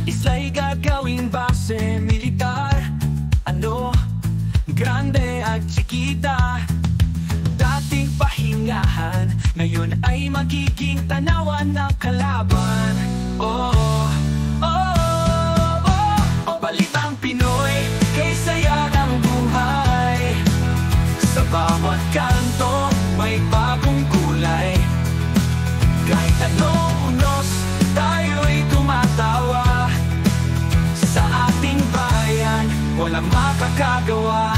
Isla'y gagawing base militar. Ano? Grande at chiquita. Dating pahingahan, ngayon ay magiging tanawan ng kalaban. Oh, oh, oh, oh. Balitang Pinoy, kay saya ng buhay. Sa bawat kanto, may bagong kulay. Kahit anong unos, tayo'y tumatawa. Sa ating bayan, walang makakagawa.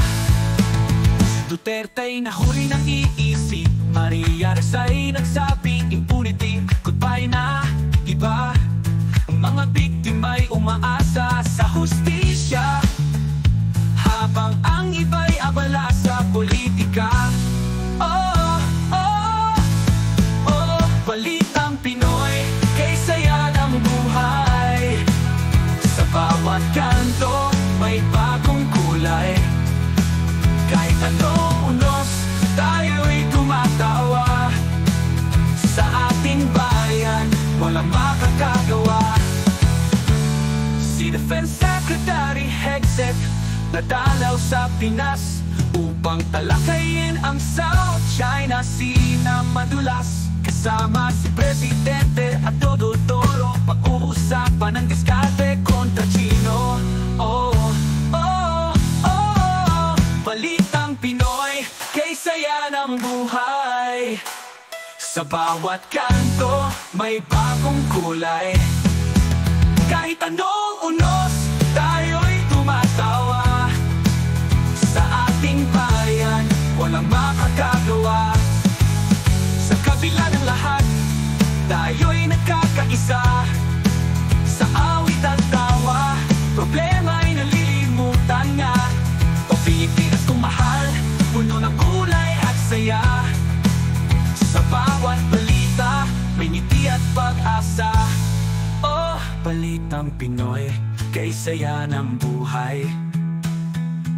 Duterte'y nahuli ng iisip. Maria Resa'y nagsabing impunity. Goodbye na, iba. Ang mga biktima'y umaasa sa hustisya, habang ang iba'y abala sa politika. Oh, oh, oh. Balitang Pinoy, kay saya ng buhay. Sa bawat kanto, may bagong kulay. Kahit anong unos, tayo'y tumatawa. Sa ating bayan, walang makakagawa. Si Defense Secretary Hegseth nadalaw sa Pinas upang talakayin ang South China Sea na madulas. Kasama si Presidente at Dodotoro, pag-uusapan ng diskarte kontra Chino. Oh, oh, oh. Balitang Pinoy, kay saya ng buhay. Sa bawat kanto, may bagong kulay. Kahit anong unos, tayo'y tumatawa. Sa ating bayan, walang makakagawa. Sa kabila ng lahat, tayo'y nagkakaisa. Sa awit at tawa, problema'y nalilimutan nga. O Pilipinas kong mahal, puno ng kulay at saya. Sa bawat balita, may ngiti at pag-asa. Oh, Balitang Pinoy, kay saya ng buhay.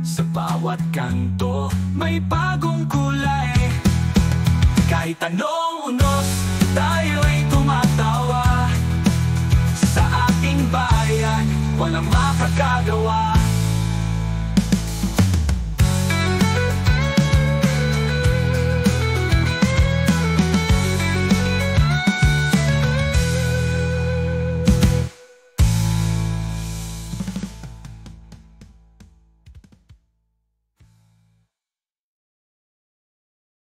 Sa bawat kanto, may bagong kulay. Kahit anong unos, tayo'y tumatawa. Sa ating bayan, walang makakagawa.